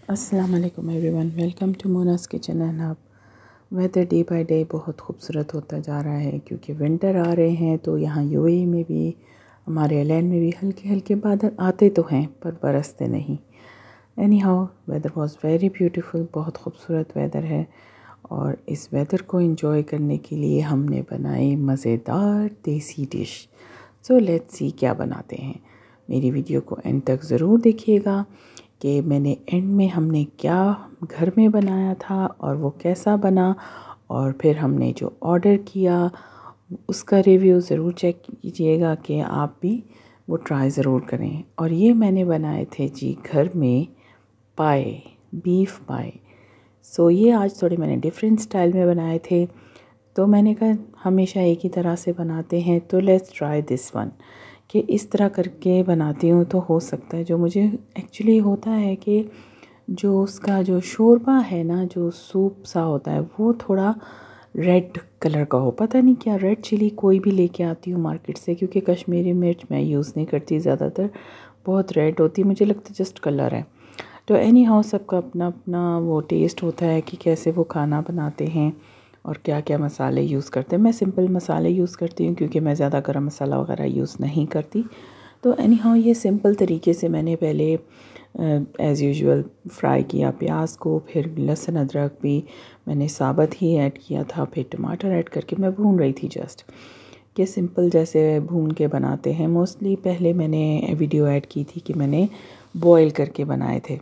अस्सलाम वालेकुम everyone, welcome to Mona's kitchen and hub. Weather day by day बहुत खूबसूरत होता जा रहा है क्योंकि विंटर आ रहे हैं। तो यहाँ यूएई में भी, हमारे एलएन में भी हल्के हल्के बादल आते तो हैं पर बरसते नहीं। Anyhow weather was very beautiful, बहुत खूबसूरत वेदर है। और इस वेदर को एंजॉय करने के लिए हमने बनाई मज़ेदार देसी डिश। सो लेट्स सी क्या बनाते हैं। मेरी वीडियो को एंड तक ज़रूर देखिएगा कि मैंने एंड में हमने क्या घर में बनाया था और वो कैसा बना, और फिर हमने जो ऑर्डर किया उसका रिव्यू ज़रूर चेक कीजिएगा कि आप भी वो ट्राई ज़रूर करें। और ये मैंने बनाए थे जी घर में पाए, बीफ पाए। सो ये आज थोड़े मैंने डिफरेंट स्टाइल में बनाए थे। तो मैंने कहा हमेशा एक ही तरह से बनाते हैं तो लेट्स ट्राई दिस वन, कि इस तरह करके बनाती हूँ तो हो सकता है। जो मुझे एक्चुअली होता है कि जो उसका जो शोरबा है ना, जो सूप सा होता है, वो थोड़ा रेड कलर का हो। पता नहीं क्या, रेड चिली कोई भी लेके आती हूँ मार्केट से, क्योंकि कश्मीरी मिर्च मैं यूज़ नहीं करती ज़्यादातर, बहुत रेड होती है, मुझे लगता है जस्ट कलर है। तो एनी हाउ सबका अपना अपना वो टेस्ट होता है कि कैसे वो खाना बनाते हैं और क्या क्या मसाले यूज़ करते हैं। मैं सिंपल मसाले यूज़ करती हूँ क्योंकि मैं ज़्यादा गरम मसाला वगैरह यूज़ नहीं करती। तो एनी हाउ ये सिंपल तरीके से मैंने पहले एज़ यूजुअल फ्राई किया प्याज को, फिर लहसुन अदरक भी मैंने साबुत ही ऐड किया था, फिर टमाटर ऐड करके मैं भून रही थी जस्ट, कि सिंपल जैसे भून के बनाते हैं मोस्टली। पहले मैंने वीडियो ऐड की थी कि मैंने बॉयल करके बनाए थे,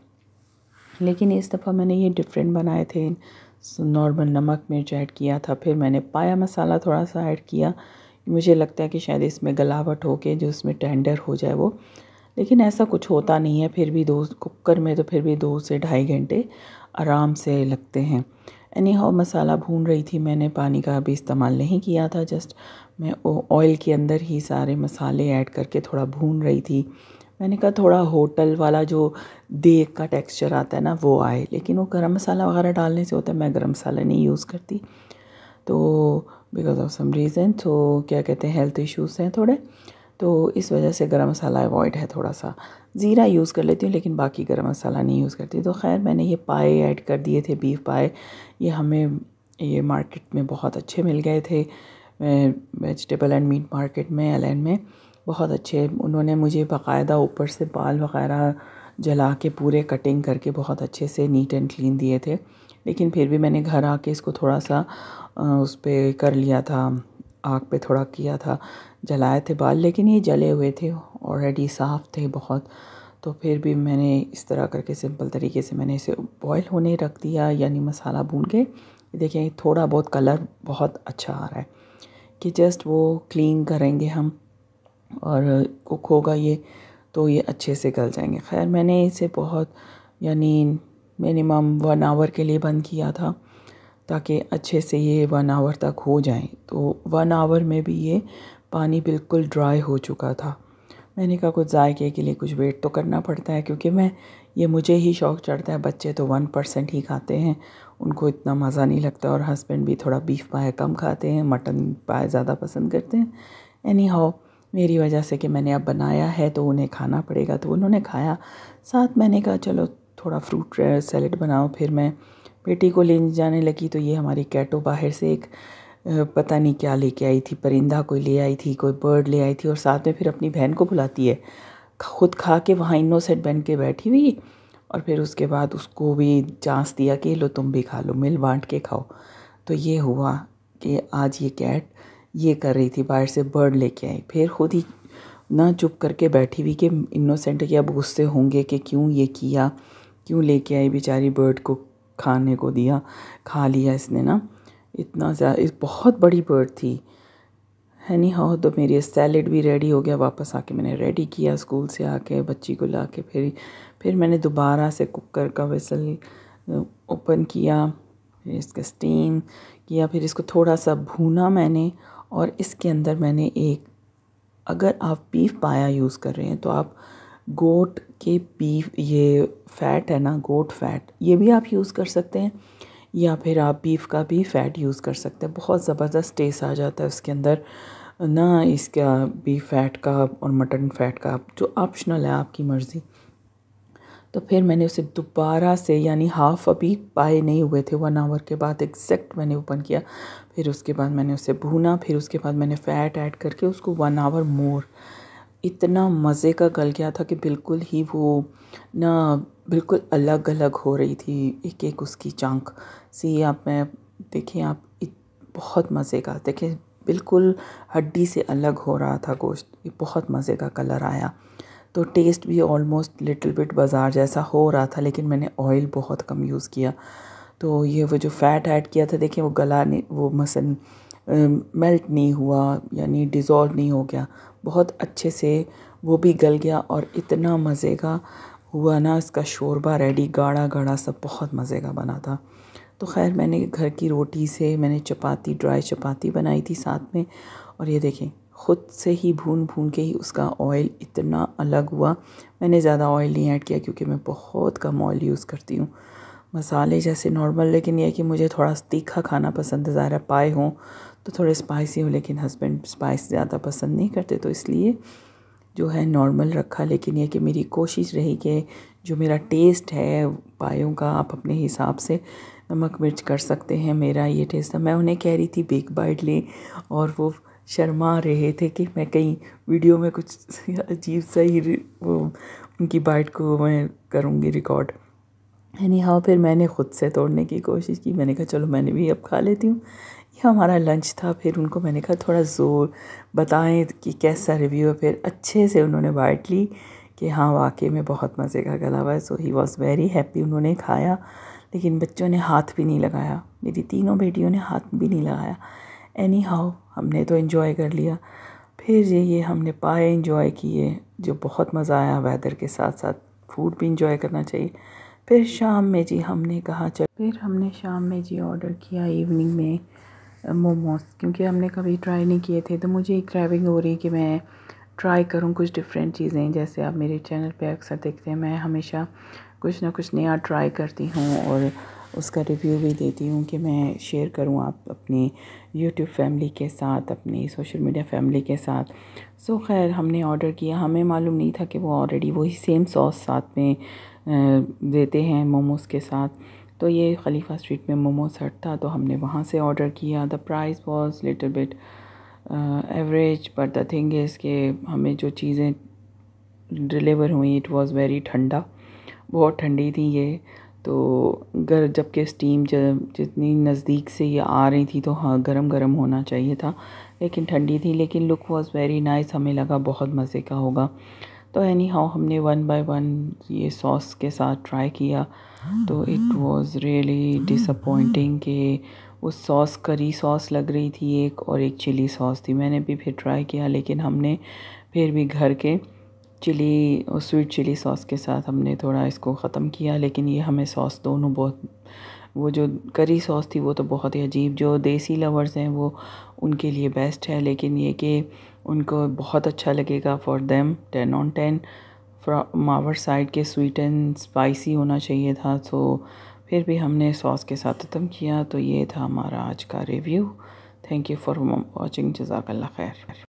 लेकिन इस दफ़ा मैंने ये डिफरेंट बनाए थे। नॉर्मल नमक मिर्च ऐड किया था, फिर मैंने पाया मसाला थोड़ा सा ऐड किया। मुझे लगता है कि शायद इसमें गलावट हो के जो इसमें टेंडर हो जाए वो, लेकिन ऐसा कुछ होता नहीं है। फिर भी दो कुकर में तो फिर भी 2 से ढाई घंटे आराम से लगते हैं। एनी हाउ मसाला भून रही थी, मैंने पानी का भी इस्तेमाल नहीं किया था, जस्ट मैं ऑयल के अंदर ही सारे मसाले ऐड करके थोड़ा भून रही थी। मैंने कहा थोड़ा होटल वाला जो देग का टेक्सचर आता है ना वो आए, लेकिन वो गरम मसाला वगैरह डालने से होता है। मैं गरम मसाला नहीं यूज़ करती, तो बिकॉज ऑफ सम रीज़न, तो क्या कहते हैं, हेल्थ इश्यूज़ हैं थोड़े, तो इस वजह से गरम मसाला अवॉइड है थोड़ा सा। ज़ीरा यूज़ कर लेती हूँ लेकिन बाकी गरम मसाला नहीं यूज़ करती। तो खैर मैंने ये पाए ऐड कर दिए थे, बीफ पाए। ये हमें ये मार्केट में बहुत अच्छे मिल गए थे, वेजिटेबल एंड मीट मार्केट में एलएन में, बहुत अच्छे। उन्होंने मुझे बाकायदा ऊपर से बाल वगैरह जला के पूरे कटिंग करके बहुत अच्छे से नीट एंड क्लीन दिए थे। लेकिन फिर भी मैंने घर आके इसको थोड़ा सा उस पर कर लिया था, आग पे थोड़ा किया था, जलाए थे बाल, लेकिन ये जले हुए थे ऑलरेडी, साफ़ थे बहुत। तो फिर भी मैंने इस तरह करके सिंपल तरीके से मैंने इसे बॉयल होने रख दिया, यानी मसाला भून के। देखिए थोड़ा बहुत कलर बहुत अच्छा आ रहा है कि जस्ट वो क्लीन करेंगे हम और कुक होगा ये, तो ये अच्छे से गल जाएंगे। खैर मैंने इसे बहुत, यानी मिनिमम 1 आवर के लिए बंद किया था ताकि अच्छे से ये 1 आवर तक हो जाएं। तो 1 आवर में भी ये पानी बिल्कुल ड्राई हो चुका था। मैंने कहा कुछ जायके के लिए कुछ वेट तो करना पड़ता है, क्योंकि ये मुझे ही शौक़ चढ़ता है। बच्चे तो 1% ही खाते हैं, उनको इतना मज़ा नहीं लगता, और हस्बैंड भी थोड़ा बीफ पाए कम खाते हैं, मटन पाए ज़्यादा पसंद करते हैं। एनी हाउ मेरी वजह से कि मैंने अब बनाया है तो उन्हें खाना पड़ेगा, तो उन्होंने खाया। साथ मैंने कहा चलो थोड़ा फ्रूट सैलेड बनाओ। फिर मैं बेटी को ले जाने लगी तो ये हमारी कैटो बाहर से एक पता नहीं क्या लेके आई थी, परिंदा कोई ले आई थी, कोई बर्ड ले आई थी, और साथ में फिर अपनी बहन को बुलाती है। खुद खा के वहाँ इनोसेंट बन के बैठी हुई, और फिर उसके बाद उसको भी चांस दिया कि लो तुम भी खा लो, मिल बांट के खाओ। तो ये हुआ कि आज ये कैट ये कर रही थी, बाहर से बर्ड लेके आई, फिर खुद ही ना चुप करके बैठी हुई कि इनोसेंट के अब गुस्से होंगे कि क्यों ये किया, क्यों लेके आई बेचारी बर्ड को, खाने को दिया, खा लिया इसने ना, इतना ज़्यादा, इस बहुत बड़ी बर्ड थी। एनी हाउ तो मेरी सैलेड भी रेडी हो गया। वापस आके मैंने रेडी किया, स्कूल से आके बच्ची को ला के फिर मैंने दोबारा से कुकर का वेसल ओपन किया, फिर इसका स्टीम किया, फिर इसको थोड़ा सा भूना मैंने। और इसके अंदर मैंने एक, अगर आप बीफ पाया यूज़ कर रहे हैं तो आप गोट के बीफ, ये फ़ैट है ना, गोट फैट, ये भी आप यूज़ कर सकते हैं, या फिर आप बीफ का भी फ़ैट यूज़ कर सकते हैं। बहुत ज़बरदस्त टेस्ट आ जाता है उसके अंदर ना, इसका बीफ फ़ैट का और मटन फ़ैट का, जो ऑप्शनल है, आपकी मर्ज़ी। तो फिर मैंने उसे दोबारा से, यानी हाफ़ अभी पाए नहीं हुए थे, 1 आवर के बाद एग्जैक्ट मैंने ओपन किया। फिर उसके बाद मैंने उसे भूना, फिर उसके बाद मैंने फ़ैट ऐड करके उसको 1 आवर मोर, इतना मज़े का गल गया था कि बिल्कुल ही वो ना बिल्कुल अलग अलग हो रही थी, एक एक उसकी चंक सी। आप मैं देखिए आप बहुत मज़े का, देखिए बिल्कुल हड्डी से अलग हो रहा था गोश्त, ये बहुत मज़े का कलर आया। तो टेस्ट भी ऑलमोस्ट लिटिल बिट बाज़ार जैसा हो रहा था, लेकिन मैंने ऑयल बहुत कम यूज़ किया। तो ये वो जो फ़ैट ऐड किया था, देखिए वो गला नहीं, वो मसन मेल्ट नहीं हुआ, यानी डिज़ोल्व नहीं हो गया, बहुत अच्छे से वो भी गल गया और इतना मज़े का हुआ ना। इसका शोरबा रेडी, गाढ़ा गाढ़ा सब बहुत मज़े का बना था। तो खैर मैंने घर की रोटी से मैंने चपाती, ड्राई चपाती बनाई थी साथ में, और ये देखें ख़ुद से ही भून भून के ही उसका ऑयल इतना अलग हुआ। मैंने ज़्यादा ऑयल नहीं ऐड किया क्योंकि मैं बहुत कम ऑयल यूज़ करती हूँ, मसाले जैसे नॉर्मल। लेकिन यह कि मुझे थोड़ा तीखा खाना पसंद है, ज़ाहिर पाए हों तो थोड़े स्पाइसी हो, लेकिन हस्बैंड स्पाइस ज़्यादा पसंद नहीं करते, तो इसलिए जो है नॉर्मल रखा। लेकिन यह कि मेरी कोशिश रही कि जो मेरा टेस्ट है पायों का, आप अपने हिसाब से नमक मिर्च कर सकते हैं, मेरा ये टेस्ट था। मैं उन्हें कह रही थी बिग बाइट लें, और वो शर्मा रहे थे कि मैं कहीं वीडियो में कुछ अजीब सा ही वो उनकी बाइट को मैं करूँगी रिकॉर्ड। यानी हाँ, फिर मैंने ख़ुद से तोड़ने की कोशिश की। मैंने कहा चलो मैंने भी अब खा लेती हूँ, ये हमारा लंच था। फिर उनको मैंने कहा थोड़ा ज़ोर बताएं कि कैसा रिव्यू है। फिर अच्छे से उन्होंने बाइट ली कि हाँ वाकई में बहुत मज़े का गला हुआ है। सो ही वॉज़ वेरी हैप्पी। उन्होंने खाया, लेकिन बच्चों ने हाथ भी नहीं लगाया, मेरी तीनों बेटियों ने हाथ भी नहीं लगाया। एनी हाउ हमने तो एंजॉय कर लिया। फिर ये हमने पाए एंजॉय किए, जो बहुत मज़ा आया। वेदर के साथ साथ फूड भी इंजॉय करना चाहिए। फिर शाम में जी हमने कहा फिर हमने शाम में जी ऑर्डर किया इवनिंग में मोमोज़, क्योंकि हमने कभी ट्राई नहीं किए थे। तो मुझे एक क्रेविंग हो रही कि मैं ट्राई करूं कुछ डिफरेंट चीज़ें। जैसे आप मेरे चैनल पे अक्सर देखते हैं, मैं हमेशा कुछ ना कुछ नया ट्राई करती हूं और उसका रिव्यू भी देती हूं कि मैं शेयर करूं आप अपनी यूट्यूब फैमिली के साथ, अपनी सोशल मीडिया फैमिली के साथ। सो खैर हमने ऑर्डर किया। हमें मालूम नहीं था कि वो ऑलरेडी वही सेम सॉस साथ में देते हैं मोमोज़ के साथ। तो ये खलीफा स्ट्रीट में मोमोज़ हट था, तो हमने वहाँ से ऑर्डर किया। The price was little bit average, but the thing is कि हमें जो चीज़ें डिलीवर हुई, इट वाज़ वेरी ठंडा, बहुत ठंडी थी ये। तो जबकि स्टीम जितनी नज़दीक से ये आ रही थी, तो हाँ गरम गरम होना चाहिए था, लेकिन ठंडी थी। लेकिन लुक वाज़ वेरी नाइस, हमें लगा बहुत मज़े का होगा। तो एनी हाउ हमने 1 बाय 1 ये सॉस के साथ ट्राई किया। तो इट वाज़ रियली डिसअपॉइंटिंग कि उस सॉस करी सॉस लग रही थी एक, और एक चिली सॉस थी। मैंने भी फिर ट्राई किया, लेकिन हमने फिर भी घर के चिली और स्वीट चिली सॉस के साथ हमने थोड़ा इसको ख़त्म किया। लेकिन ये हमें सॉस दोनों बहुत, वो जो करी सॉस थी वो तो बहुत ही अजीब, जो देसी लवर्स हैं वो उनके लिए बेस्ट है, लेकिन ये कि उनको बहुत अच्छा लगेगा for them 10 on 10। From our side के स्वीट एंड स्पाइसी होना चाहिए था। सो फिर भी हमने सॉस के साथ ख़त्म किया। तो ये था हमारा आज का review. Thank you for watching. जज़ाकल्लाह खैर।